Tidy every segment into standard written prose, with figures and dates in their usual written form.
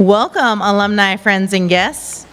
Welcome, alumni, friends, and guests.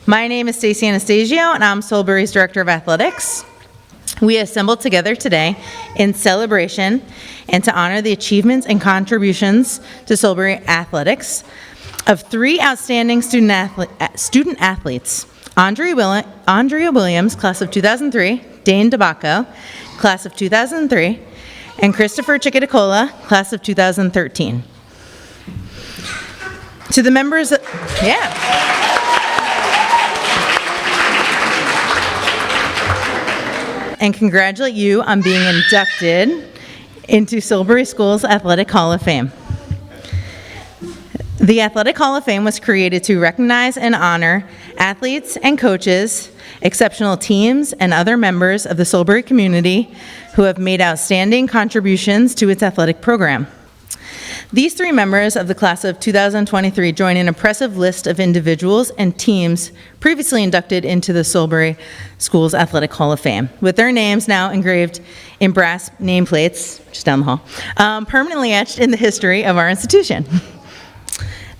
My name is Stacey Anastasio, and I'm Solebury's Director of Athletics. We assembled together today in celebration and to honor the achievements and contributions to Solebury athletics of three outstanding student athletes, Andrea Williams, class of 2003, Dane DeBacco, class of 2003, and Christopher Chickadicola, class of 2013. To the members, and congratulate you on being inducted into Solebury School's Athletic Hall of Fame. The Athletic Hall of Fame was created to recognize and honor athletes and coaches, exceptional teams, and other members of the Solebury community who have made outstanding contributions to its athletic program. These three members of the class of 2023 join an impressive list of individuals and teams previously inducted into the Solebury School's Athletic Hall of Fame, with their names now engraved in brass nameplates, just down the hall, permanently etched in the history of our institution.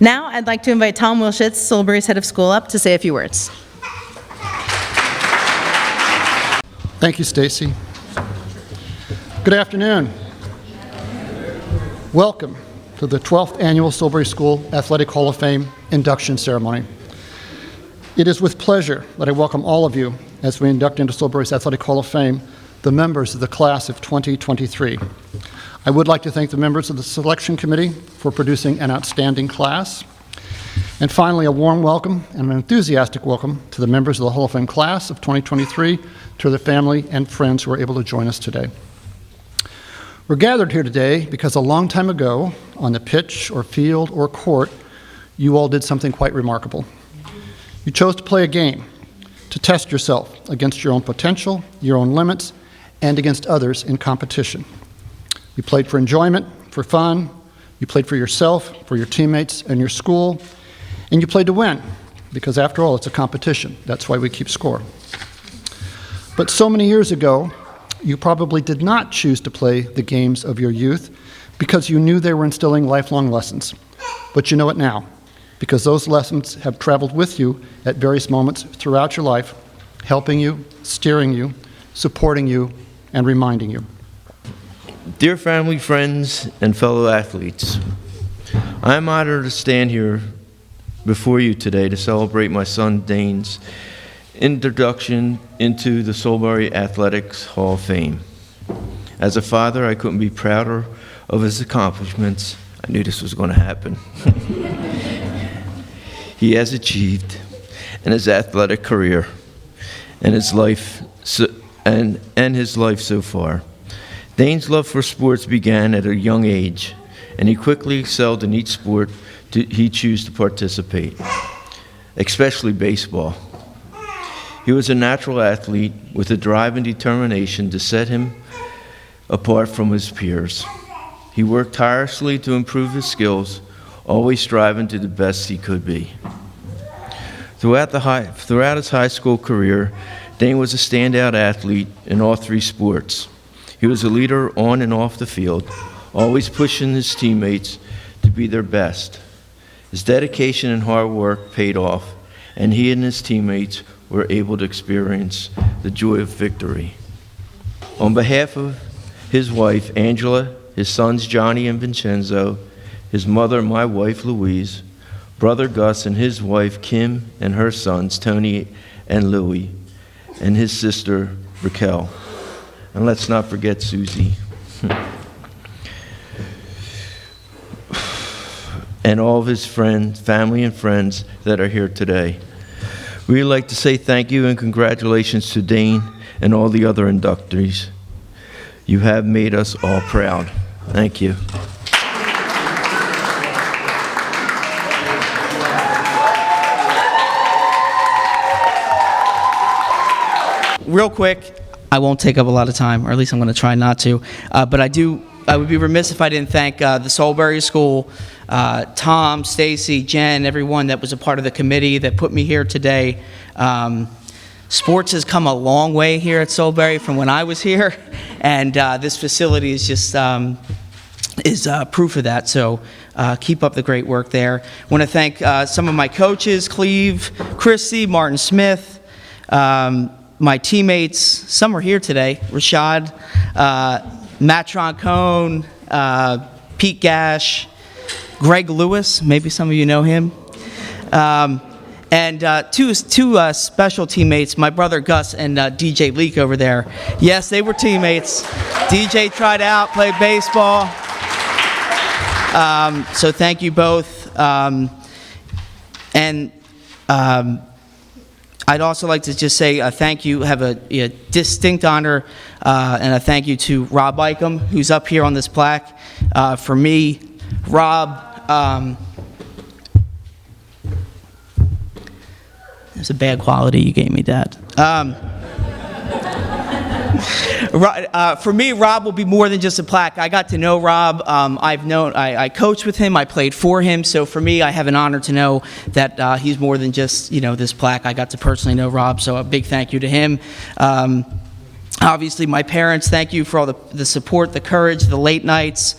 Now, I'd like to invite Tom Wilshitz, Solebury's head of school, up to say a few words. Thank you, Stacy. Good afternoon. Welcome to the 12th Annual Solebury School Athletic Hall of Fame induction ceremony. It is with pleasure that I welcome all of you as we induct into Solebury's Athletic Hall of Fame the members of the class of 2023. I would like to thank the members of the selection committee for producing an outstanding class. And finally, a warm welcome and an enthusiastic welcome to the members of the Hall of Fame class of 2023, to their family and friends who are able to join us today. We're gathered here today because a long time ago, on the pitch or field or court, you all did something quite remarkable. You chose to play a game, to test yourself against your own potential, your own limits, and against others in competition. You played for enjoyment, for fun, you played for yourself, for your teammates and your school, and you played to win, because after all, it's a competition. That's why we keep score. But so many years ago, you probably did not choose to play the games of your youth because you knew they were instilling lifelong lessons. But you know it now, because those lessons have traveled with you at various moments throughout your life, helping you, steering you, supporting you, and reminding you. Dear family, friends, and fellow athletes, I am honored to stand here before you today to celebrate my son Dane's introduction into the Solebury Athletics Hall of Fame. As a father, I couldn't be prouder of his accomplishments. I knew this was going to happen. He has achieved in his athletic career and his life his life so far. Dane's love for sports began at a young age, and he quickly excelled in each sport he chose to participate, especially baseball. He was a natural athlete with a drive and determination to set him apart from his peers. He worked tirelessly to improve his skills, always striving to the best he could be. Throughout his high school career, Dane was a standout athlete in all three sports. He was a leader on and off the field, always pushing his teammates to be their best. His dedication and hard work paid off, and he and his teammates were able to experience the joy of victory. On behalf of his wife, Angela, his sons, Johnny and Vincenzo, his mother, my wife, Louise, brother Gus and his wife, Kim, and her sons, Tony and Louie, and his sister, Raquel. And let's not forget Susie. And all of his friends, family and friends that are here today. We'd like to say thank you and congratulations to Dane and all the other inductees. You have made us all proud. Thank you. Real quick, I won't take up a lot of time, or at least I'm going to try not to, but I would be remiss if I didn't thank the Solebury School, Tom, Stacy, Jen, everyone that was a part of the committee that put me here today. Sports has come a long way here at Solebury from when I was here, and this facility is just is proof of that. So keep up the great work there. I want to thank some of my coaches, Cleve, Christy, Martin Smith, my teammates. Some are here today. Rashad, Matt Troncone, Pete Gash, Greg Lewis, maybe some of you know him. And two special teammates, my brother Gus and DJ Leak over there. Yes, they were teammates. DJ tried out, played baseball. So thank you both. And I'd also like to just say thank you, have a distinct honor and a thank you to Rob Ickham, who's up here on this plaque. For me, Rob, it's a bad quality you gave me, Dad. For me, Rob will be more than just a plaque. I got to know Rob. I coached with him. I played for him. So for me, I have an honor to know that he's more than just this plaque. I got to personally know Rob. So a big thank you to him. Obviously, my parents, thank you for all the support, the courage, the late nights.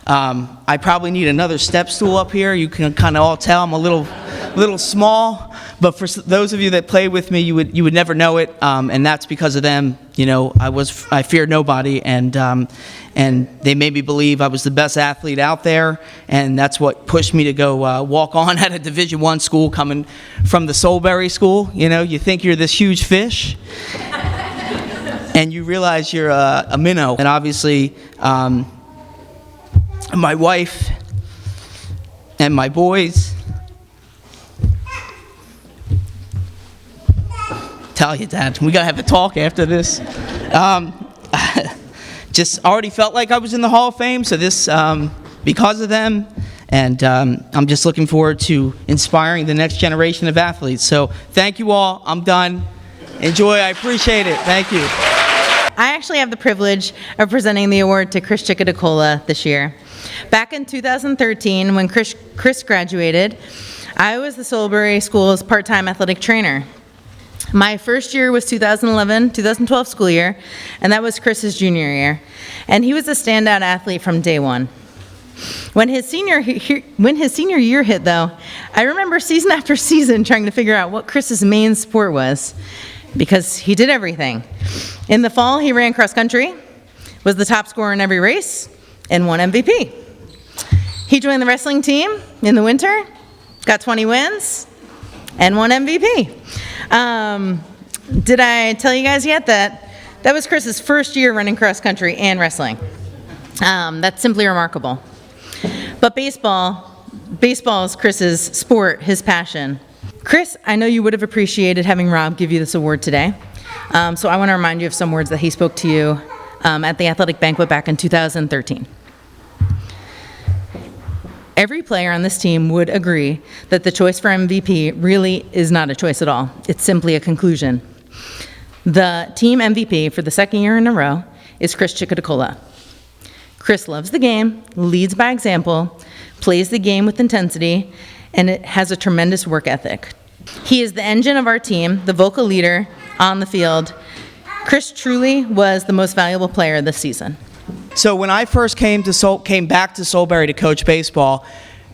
I probably need another step stool up here. You can kind of all tell I'm a little small, but for those of you that play with me, you would never know it, and that's because of them. I feared nobody, and they made me believe I was the best athlete out there, and that's what pushed me to go walk on at a Division I school coming from the Solebury school. You think you're this huge fish, and you realize you're a minnow. And obviously, my wife and my boys. Tell you, Dad, we gotta have a talk after this. Just already felt like I was in the Hall of Fame, so this, because of them, and I'm just looking forward to inspiring the next generation of athletes. So thank you all. I'm done. Enjoy. I appreciate it. Thank you. I actually have the privilege of presenting the award to Chris Chickadicola this year. Back in 2013, when Chris graduated, I was the Solebury School's part-time athletic trainer. My first year was 2011-2012 school year, and that was Chris's junior year. And he was a standout athlete from day one. When his senior year hit, though, I remember season after season trying to figure out what Chris's main sport was, because he did everything. In the fall, he ran cross country, was the top scorer in every race, and won MVP. He joined the wrestling team in the winter, got 20 wins, and won MVP. Did I tell you guys yet that was Chris's first year running cross country and wrestling? That's simply remarkable. But baseball is Chris's sport, his passion. Chris, I know you would have appreciated having Rob give you this award today. So I want to remind you of some words that he spoke to you at the athletic banquet back in 2013. Every player on this team would agree that the choice for MVP really is not a choice at all. It's simply a conclusion. The team MVP for the second year in a row is Chris Chickadicola. Chris loves the game, leads by example, plays the game with intensity, and it has a tremendous work ethic. He is the engine of our team, the vocal leader on the field. Chris truly was the most valuable player this season. So when I first came back to Solebury to coach baseball,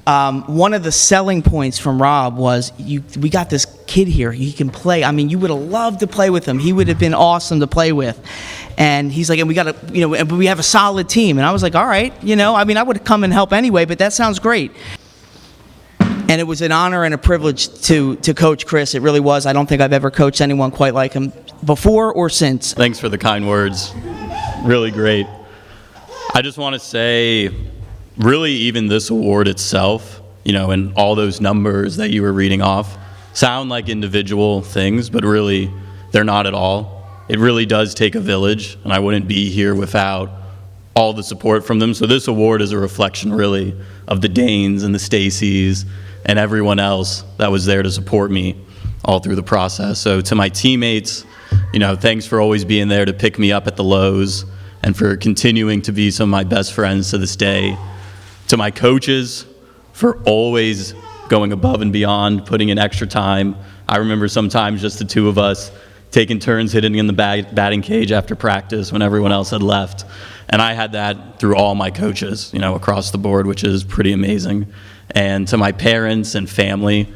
one of the selling points from Rob was, we got this kid here, he can play. I mean, you would have loved to play with him. He would have been awesome to play with. And he's like, and we got to, we have a solid team. And I was like, all right, I would have come and help anyway, but that sounds great. And it was an honor and a privilege to coach Chris. It really was. I don't think I've ever coached anyone quite like him before or since. Thanks for the kind words. Really great. I just want to say, really, even this award itself, and all those numbers that you were reading off, sound like individual things, but really, they're not at all. It really does take a village, and I wouldn't be here without all the support from them. So this award is a reflection, really, of the Danes and the Stacys and everyone else that was there to support me all through the process. So to my teammates, thanks for always being there to pick me up at the lows, and for continuing to be some of my best friends to this day. To my coaches, for always going above and beyond, putting in extra time. I remember sometimes just the two of us taking turns hitting in the batting cage after practice when everyone else had left. And I had that through all my coaches, you know, across the board, which is pretty amazing. And to my parents and family,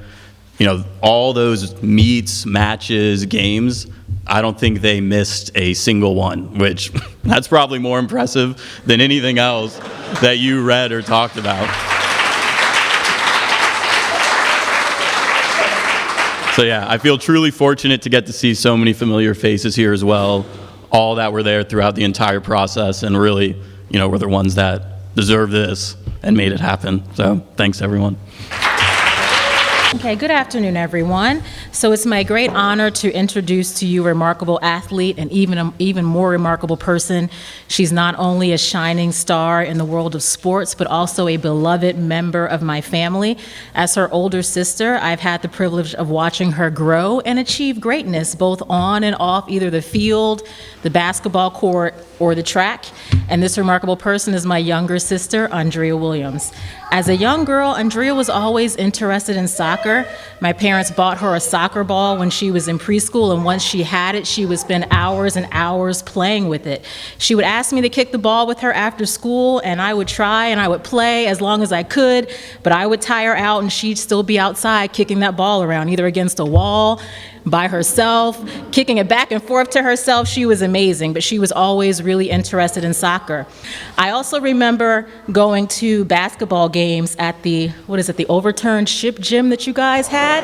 you know, all those meets, matches, games, I don't think they missed a single one, which that's probably more impressive than anything else that you read or talked about. So yeah, I feel truly fortunate to get to see so many familiar faces here as well, all that were there throughout the entire process and really, you know, were the ones that deserve this and made it happen. So thanks, everyone. Okay, good afternoon, everyone. So it's my great honor to introduce to you a remarkable athlete and even more remarkable person. She's not only a shining star in the world of sports, but also a beloved member of my family. As her older sister, I've had the privilege of watching her grow and achieve greatness, both on and off either the field, the basketball court, or the track. And this remarkable person is my younger sister, Andrea Williams. As a young girl, Andrea was always interested in soccer. My parents bought her a soccer ball when she was in preschool, and once she had it, she would spend hours and hours playing with it. She would ask me to kick the ball with her after school, and I would try and I would play as long as I could, but I would tire out and she'd still be outside kicking that ball around, either against a wall, by herself, kicking it back and forth to herself. She was amazing, but she was always really interested in soccer. I also remember going to basketball games at the overturned ship gym that you guys had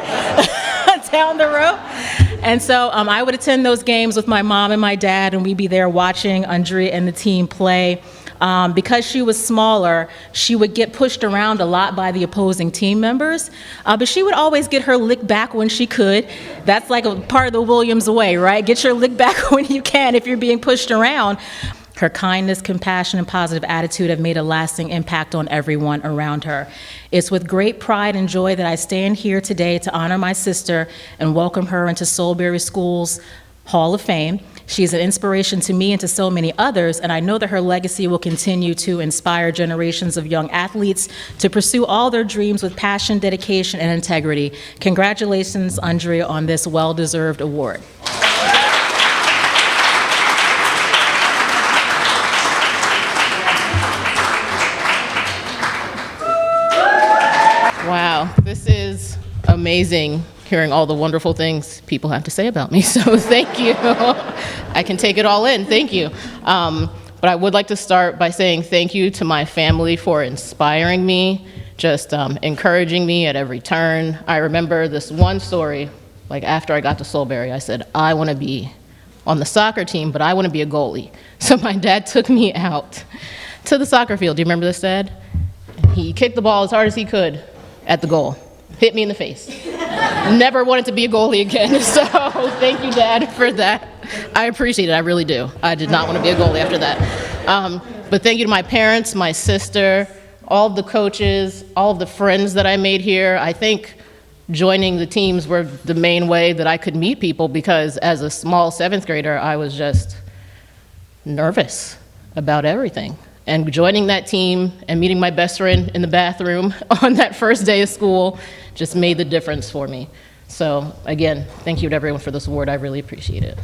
down the road. And so I would attend those games with my mom and my dad, and we'd be there watching Andrea and the team play. Because she was smaller, she would get pushed around a lot by the opposing team members, but she would always get her lick back when she could. That's like a part of the Williams way, right? Get your lick back when you can if you're being pushed around. Her kindness, compassion, and positive attitude have made a lasting impact on everyone around her. It's with great pride and joy that I stand here today to honor my sister and welcome her into Solebury School's Hall of Fame. She is an inspiration to me and to so many others, and I know that her legacy will continue to inspire generations of young athletes to pursue all their dreams with passion, dedication, and integrity. Congratulations, Andrea, on this well-deserved award. Wow, this is amazing, hearing all the wonderful things people have to say about me, so thank you. I can take it all in, thank you. But I would like to start by saying thank you to my family for inspiring me, just encouraging me at every turn. I remember this one story, like after I got to Solebury, I said, I want to be on the soccer team, but I want to be a goalie. So my dad took me out to the soccer field. Do you remember this, Dad? He kicked the ball as hard as he could at the goal, hit me in the face. Never wanted to be a goalie again, so thank you, Dad, for that. I appreciate it, I really do. I did not want to be a goalie after that. But thank you to my parents, my sister, all of the coaches, all of the friends that I made here. I think joining the teams were the main way that I could meet people, because as a small 7th grader, I was just nervous about everything. And joining that team and meeting my best friend in the bathroom on that first day of school just made the difference for me. So again, thank you to everyone for this award. I really appreciate it.